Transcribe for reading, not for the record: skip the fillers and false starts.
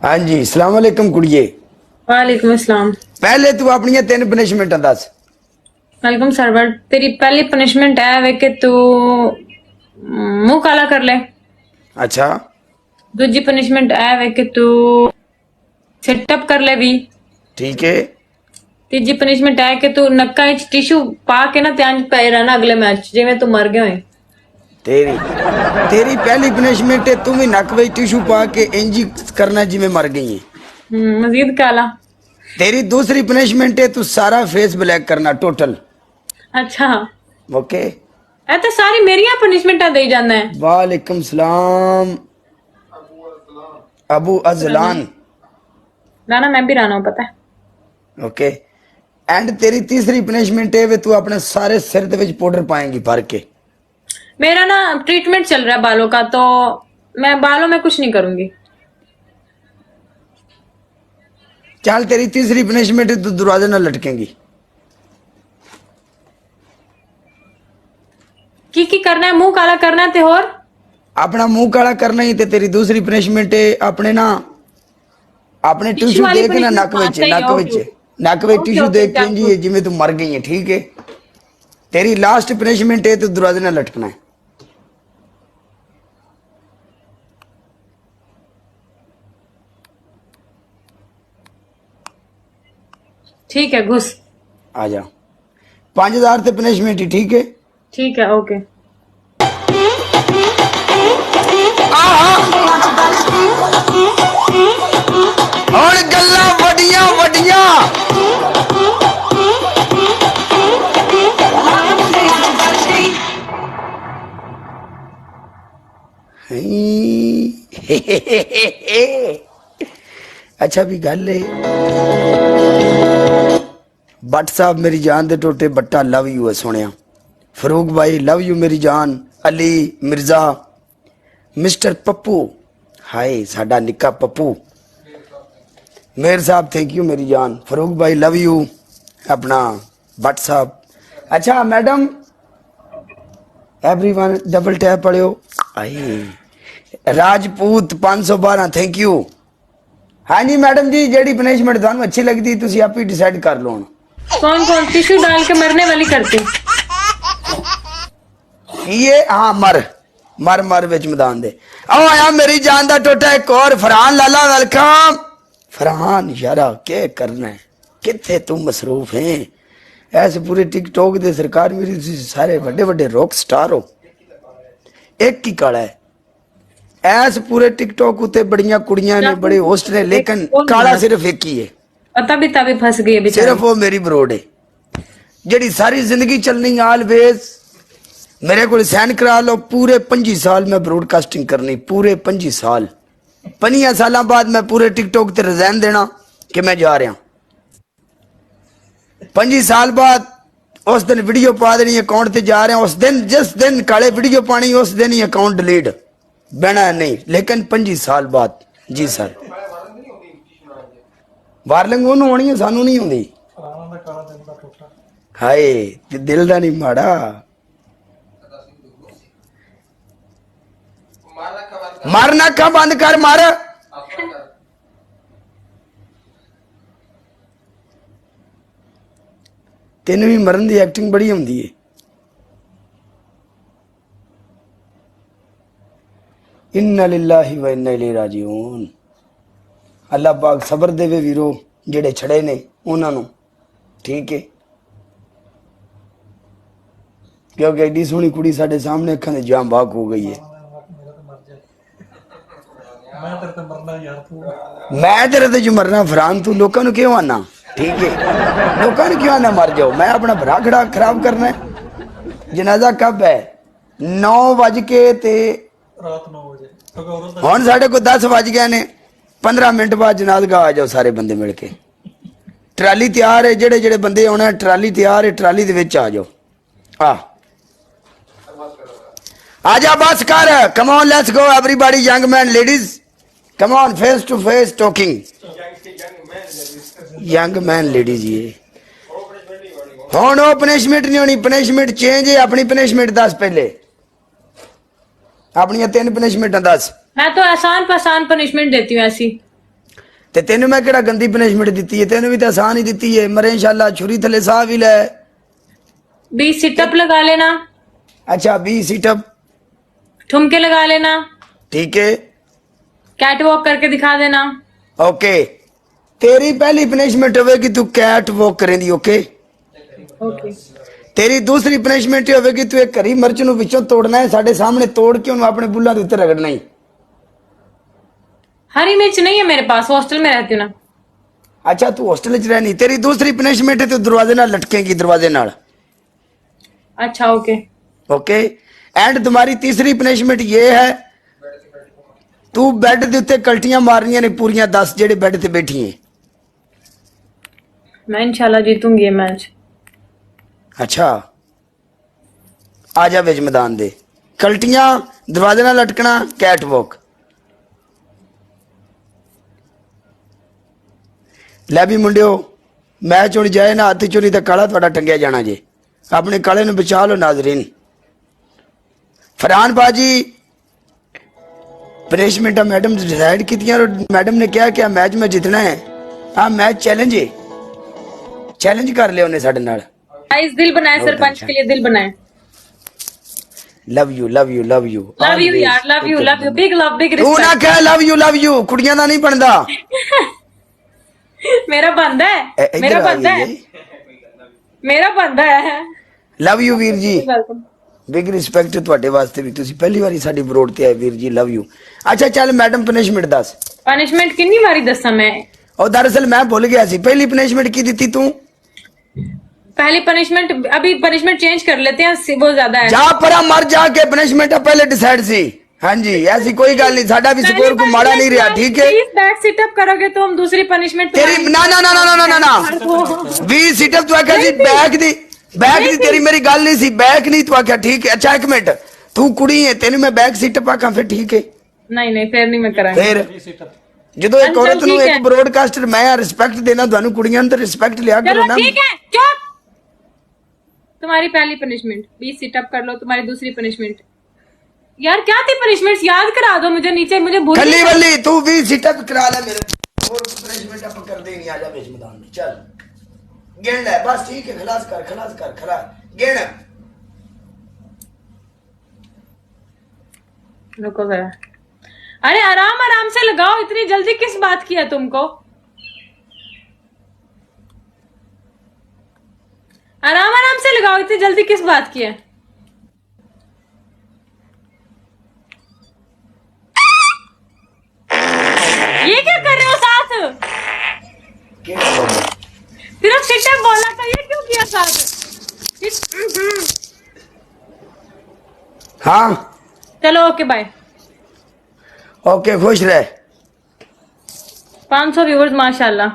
हाँ जी, अस्सलाम वालेकुम कुड़िए। वालेकुम अस्सलाम। पहले तू अपनी 3 पनिशमेंट दस। वेलकम सरवर। तेरी पहली पनिशमेंट है वे कि तू मुंह काला कर ले। अच्छा दूजी पनिशमेंट है वे कि तू सिटअप कर ले भी। ठीक है। तीजी पनिशमेंट है कि तू नक्का विच टिश्यू पा के ना त्यान पे रहना अगले मैच जिवें तू मर गया होए। तेरी तेरी पहली पनिशमेंट है तू भी नक में टिश्यू पा के इंज करना जिमें मर गई है। मजीद काला। तेरी दूसरी पनिशमेंट है तू सारा फेस ब्लैक करना टोटल। अच्छा ओके। ए तो सारी मेरिया पनिशमेंटा दे जाना है। वालेकुम सलाम अबू अजलान। राना मैं भी राना हूं पता है। ओके। एंड तेरी तीसरी पनिशमेंट है वे तू अपने सारे सिर दे विच पाउडर पाएंगी भर के। मेरा ना ट्रीटमेंट चल रहा है बालों का तो मैं बालों में कुछ नहीं करूंगी। चल तेरी तीसरी पनिशमेंट है तू दरवाजे ना लटकेंगी। की करना है मुंह काला करना है ते और अपना मुंह काला करना ही ते तेरी दूसरी पनिशमेंट है अपने ना अपने टिश्यू टिश्यू वाली देख ना नक punishment विच चाहिए, नक ओके। विच नक विच ओके, टिश्यू ओके, देख के चल, जी जिमें तू मर गई है। ठीक है। तेरी लास्ट पनिशमेंट है तू दरवाजे ना लटकना है। ठीक है घुस। आ जा 5000 ते पनिशमेंट ही। ठीक है। ठीक है ओके। और गल्ला वडिया वडिया अच्छा भी गल है बट साहब मेरी जान दे टोटे बट्टा लव यू है सुनिया। फरूक भाई लव यू मेरी जान। अली मिर्जा मिस्टर पप्पू हाय साडा निक्का पप्पू मेर साहब थैंक यू मेरी जान। फरूक भाई लव यू अपना बट साहब। अच्छा मैडम एवरीवन डबल टैप पढ़ियो। आई राजपूत 512 थैंक यू। हाँ जी मैडम जी जेडी पनिशमेंट थानू अच्छी लगती तुसी आप ही डिसाइड कर लो हुण। कौन कौन टिश्यू डाल के मरने वाली करते? ये हाँ मर मर मर विच मैदान दे। आओ आया मेरी जान दा टोटा एक और फरहान लाला वेलकम। फरहान यारा क्या करना है किथे तू मसरूफ है ऐसे पूरे टिकटॉक दे सरकार मेरी सारे बड़े बड़े रॉक स्टार हो एक ही काला है ऐस पूरे टिकटॉक उते बड़ियां कुड़ियां ने बड़े होस्ट ने लेकिन काला सिर्फ एक ही है। पता भी तभी फंस गई अभी सिर्फ वो मेरी बरोड है जेडी सारी जिंदगी चलनी ऑलवेज मेरे को साइन करा लो। पूरे 25 साल में ब्रॉडकास्टिंग करनी पूरे 25 साल 5 साल बाद मैं पूरे टिकटॉक ते रिजाइन देना कि मैं जा रहा 25 साल बाद उस दिन वीडियो पा देनी अकाउंट ते जा रहा उस दिन जिस दिन काले वीडियो पानी उस दिन ही अकाउंट डिलीट बना नहीं लेकिन 25 साल बाद। जी सर वारलिंग ओनू होनी है सानू नहीं होंदी। हाय दिल दा नहीं माड़ा मारना का बंद कर मार। तेन भी मरन की एक्टिंग बड़ी होंदी है। इन्ना लिल्लाहि व इन्ना इलैहि राजिऊन। अल्लाह पाक सबर देवे वीरो जेड़े छड़े ने उन्होंने। ठीक है क्योंकि एडी सोहनी कुड़ी साडे सामने अखां दे जाम बाग हो गई है। मैं तेरे ते जो मरना फरहान तू लोगों को क्यों आना? ठीक है लोगों ने क्यों आना मर जाओ मैं अपना भरा खड़ा खराब करना है। जनाजा कब है? 9 बज के ते रात 9 बजे हुण साढ़े को 10 बज गए ने 15 मिनट बाद जनाजा आ जाओ सारे बंदे मिल के। ट्राली तैयार है जेड़े जेड़े बंदे आना ट्राली तैयार है ट्राली दे विच आ जाओ। आजा बस कर come on let's go everybody young man ladies come on face to face talking young man ladies ये हुण वो पनिशमेंट नहीं होनी पनिशमेंट चेंज है। अपनी पनिशमेंट दस पहले अपनी 3 पनिशमेंट दस। मैं तो आसान पनिशमेंट देती हूँ ऐसी। ਤੇ ਤੈਨੂੰ ਮੈਂ ਕਿਹੜਾ ਗੰਦੀ ਪਨਿਸ਼ਮੈਂਟ ਦਿੱਤੀ ਹੈ, ਤੈਨੂੰ ਵੀ ਤਾਂ ਆਸਾਨ ਹੀ ਦਿੱਤੀ ਹੈ। ਮਰੇ ਇਨਸ਼ਾਅੱਲਾ ਛੁਰੀ ਥੱਲੇ ਸਾਹ ਵੀ ਲੈ। 20 सिटअप लगा लेना, अच्छा 20 सीटअप ठुमके लगा लेना, ठीक है कैट वॉक करके दिखा देना। ओके। तेरी पहली पनिशमेंट होगी तू कैट वॉक करेंगी, ओके। ओके तेरी दूसरी पनिशमेंट ये होगी तू एक हरी मिर्च नु विचों तोड़ना है, साडे सामने तोड़ के उन्हें अपने बुल्ला के उत्ते रगड़ना ही। हरी मिर्च नहीं है मेरे पास, हॉस्टल में रहती हूँ ना। अच्छा तू हॉस्टल च रहनी। तेरी दूसरी पनिशमेंट है तू दरवाजे नाल लटकेगी, दरवाजे नाल, अच्छा ओके। ओके। एंड तुम्हारी तीसरी पनिशमेंट ये है तू बेड के उत्ते कल्टियां मारनियां ने पूरियां 10 जेडे बेड ते बैठी हैं। मैं इंशाल्लाह जीतूंगी ये मैच। अच्छा आ जा विच मैदान दे। कल्टियां, दरवाजे नाल लटकना, कैट वॉक। लै भी मुंडियो मैच हुण जाए ना हत्थ चों, नहीं तां काला तुहाडा टंगिया जाना जे। अपने काले नूं बचा लो नाज़रीन। फरहान बाजी पनिशमेंट मैडम ने डिसाइड की, और मैडम ने कहा कि मैच में जितना है। हाँ मैच चैलेंज है, चैलेंज कर लिया उन्हें साडे नाल। गाइस दिल बनाए, सरपंच के लिए दिल बनाए। Love you love you love you love you यार, love you big love big तू ना रिस्पेक्ट। कह लव यू कुड़ियां दा नहीं बनदा। मेरा बंदा है, मेरा बंदा है, मेरा बंदा है। लव यू वीर जी, वेलकम। बिग रिस्पेक्ट ਤੁਹਾਡੇ ਵਾਸਤੇ ਵੀ। ਤੁਸੀਂ ਪਹਿਲੀ ਵਾਰੀ ਸਾਡੀ ਬਰੋਡ ਤੇ ਆਏ ਵੀਰ ਜੀ, ਲਵ ਯੂ। ਅੱਛਾ ਚੱਲ ਮੈਡਮ ਪਨਿਸ਼ਮੈਂਟ ਦੱਸ। पनिशमेंट कितनी बारी दसा मैं? ਉਹ ਦਰਅਸਲ ਮੈਂ ਭੁੱਲ ਗਿਆ ਸੀ, ਪਹਿਲੀ ਪਨਿਸ਼ਮੈਂਟ ਕੀ ਦਿੱਤੀ ਤੂੰ? पहली पनिशमेंट, अभी पनिशमेंट चेंज कर लेते हैं, वो ज्यादा है। ਜਾ ਪਰਾਂ ਮਰ ਜਾ ਕੇ ਪਨਿਸ਼ਮੈਂਟ ਪਹਿਲੇ ਡਿਸਾਈਡ ਸੀ। ਹਾਂਜੀ ਐਸੀ ਕੋਈ ਗੱਲ ਨਹੀਂ, ਸਾਡਾ ਵੀ ਸਕੋਰ ਕੋ ਮਾੜਾ ਨਹੀਂ ਰਿਹਾ, ਠੀਕ ਹੈ। प्लीज बैक सिटअप करोगे तो हम दूसरी पनिशमेंट ਤੇਰੀ ਨਾ ਨਾ ਨਾ ਨਾ ਨਾ ਨਾ 20 ਸੀਟਅਪ ਤੂੰ ਆਖਿਆ ਸੀ ਬੈਕ ਦੀ ਤੇਰੀ ਮੇਰੀ ਗੱਲ ਨਹੀਂ ਸੀ, ਬੈਕ ਨਹੀਂ ਤੂੰ ਆਖਿਆ, ਠੀਕ ਹੈ। ਅੱਛਾ ਇੱਕ ਮਿੰਟ, ਤੂੰ ਕੁੜੀ ਹੈ, ਤੈਨੂੰ ਮੈਂ ਬੈਕ ਸੀਟਅਪ ਆਖਾਂ ਫਿਰ ਠੀਕ ਹੈ। नहीं नहीं फिर नहीं मैं करांगी। ਫਿਰ 20 सीटअप ਜਦੋਂ ਇੱਕ चल, ਔਰਤ ਨੂੰ ठीक ਇੱਕ है। ਬ੍ਰੋਡਕਾਸਟਰ ਮੈਂ ਰਿਸਪੈਕਟ ਦੇਣਾ, ਤੁਹਾਨੂੰ ਕੁੜੀਆਂ ਨੂੰ ਤਾਂ ਰਿਸਪੈਕਟ ਲਿਆ ਕਰੋ चलो ਨਾ। ठीक है, चुप। तुम्हारी पहली पनिशमेंट 20 सिटअप कर लो, तुम्हारी दूसरी पनिशमेंट। यार क्या थी पनिशमेंट, याद करा दो मुझे, नीचे मुझे भूल खली गई। वल्ली तू भी सीटअप करा ले मेरे, और पनिशमेंट अप कर दे नहीं। आ जा बीच मैदान में, चल गिन ले बस, ठीक है। खलास कर गिन। रुको जरा, अरे आराम आराम से लगाओ, इतनी जल्दी किस बात की है तुमको? आराम आराम से लगाओ, इतनी जल्दी किस बात की है? ये क्या कर रहे हो साथ? सिर्फ सिटअप बोला था, ये क्यों किया साथ? हाँ चलो ओके बाय। ओके खुश रह। 500 व्यूवर्स माशाल्लाह।